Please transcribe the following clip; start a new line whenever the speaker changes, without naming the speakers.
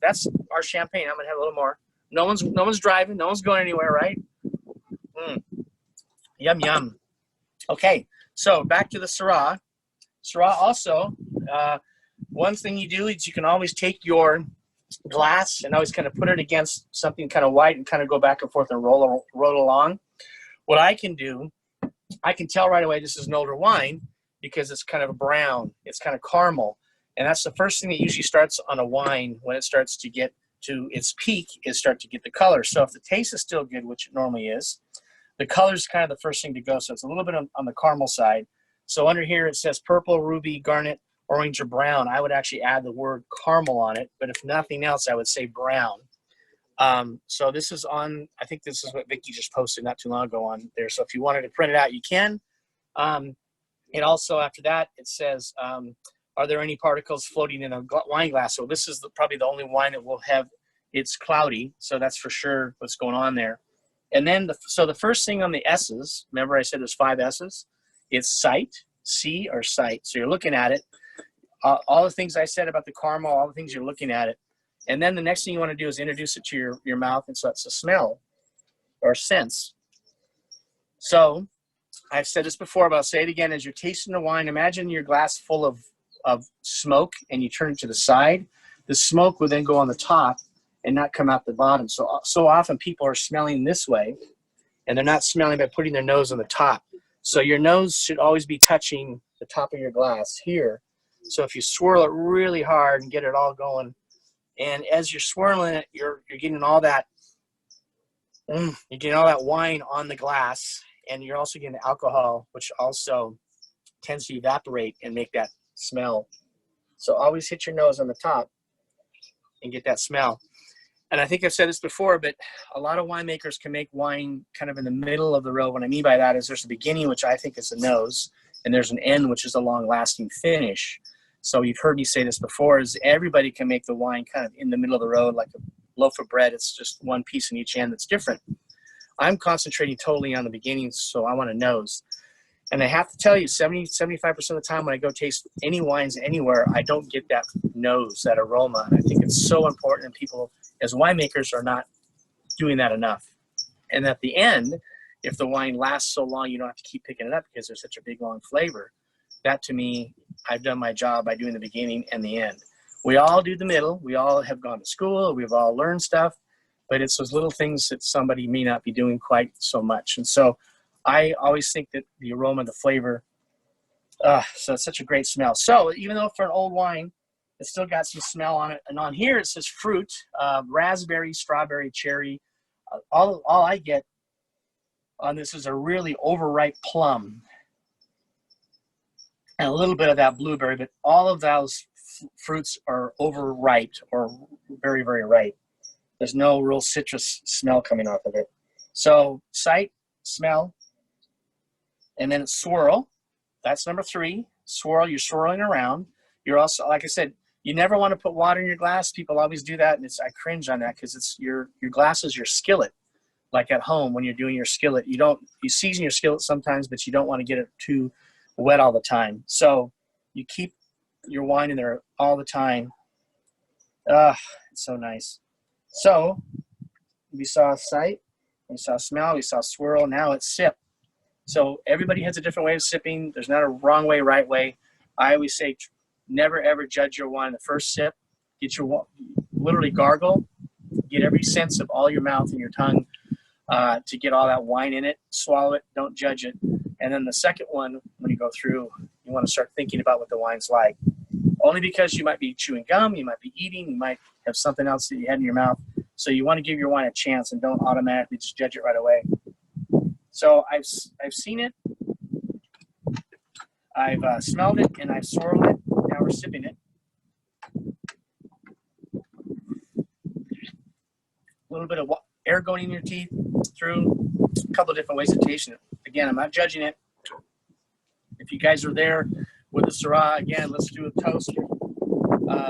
that's our champagne. I'm gonna have a little more. No one's driving. No one's going anywhere, right? Yum yum. Okay, so back to the Syrah. Syrah also, one thing you do is you can always take your glass and always kind of put it against something kind of white and kind of go back and forth and roll along. What I can do, I can tell right away this is an older wine because it's kind of brown. It's kind of caramel. And that's the first thing that usually starts on a wine when it starts to get to its peak is start to get the color. So if the taste is still good, which it normally is, the color is kind of the first thing to go. So it's a little bit on the caramel side. So under here it says purple, ruby, garnet, orange, or brown. I would actually add the word caramel on it. But if nothing else, I would say brown. So this is on, I think this is what Vicky just posted not too long ago on there. So if you wanted to print it out, you can. And also after that, it says, are there any particles floating in a wine glass? So this is probably the only wine that will have, it's cloudy. So that's for sure what's going on there. And then, so the first thing on the S's, remember I said there's 5 S's? It's sight, see or sight. So you're looking at it. All the things I said about the caramel, all the things you're looking at it. And then the next thing you want to do is introduce it to your mouth. And so that's a smell or sense. So I've said this before, but I'll say it again. As you're tasting the wine, imagine your glass full of smoke and you turn it to the side. The smoke will then go on the top and not come out the bottom. So often people are smelling this way and they're not smelling by putting their nose on the top. So your nose should always be touching the top of your glass here. So if you swirl it really hard and get it all going, and as you're swirling it, you're getting all that, you're getting all that wine on the glass, and you're also getting alcohol, which also tends to evaporate and make that smell. So always hit your nose on the top and get that smell. And I think I've said this before, but a lot of winemakers can make wine kind of in the middle of the road. What I mean by that is there's a beginning, which I think is the nose, and there's an end, which is a long-lasting finish. So you've heard me say this before, is everybody can make the wine kind of in the middle of the road, like a loaf of bread. It's just one piece in each end that's different. I'm concentrating totally on the beginning, so I want a nose. And I have to tell you, 75% of the time when I go taste any wines anywhere, I don't get that nose, that aroma. And I think it's so important, and people as winemakers are not doing that enough. And at the end, if the wine lasts so long, you don't have to keep picking it up because there's such a big, long flavor. That, to me, I've done my job by doing the beginning and the end. We all do the middle. We all have gone to school. We've all learned stuff. But it's those little things that somebody may not be doing quite so much. And so I always think that the aroma, the flavor, so it's such a great smell. So even though for an old wine, it's still got some smell on it. And on here it says fruit, raspberry, strawberry, cherry. All I get on this is a really overripe plum and a little bit of that blueberry, but all of those fruits are overripe or very, very ripe. There's no real citrus smell coming off of it. So sight, smell, and then swirl. That's number 3. Swirl, you're swirling around. You're also, like I said, you never want to put water in your glass. People always do that, and I cringe on that because it's your glass is your skillet. Like at home when you're doing your skillet, you season your skillet sometimes, but you don't want to get it too wet all the time. So you keep your wine in there all the time. It's so nice. So we saw sight, we saw smell, we saw swirl. Now it's sip. So everybody has a different way of sipping. There's not a wrong way, right way. I always say never ever judge your wine the first sip. Get your literally gargle. Get every sense of all your mouth and your tongue to get all that wine in it. Swallow it. Don't judge it. And then the second one, when you go through, you want to start thinking about what the wine's like. Only because you might be chewing gum, you might be eating, you might have something else that you had in your mouth. So you want to give your wine a chance and don't automatically just judge it right away. So I've seen it, I've smelled it, and I've swirled it. Now we're sipping it. A little bit of air going in your teeth through a couple of different ways of tasting it. Again, I'm not judging it. If you guys are there with the Syrah, again, let's do a toast here.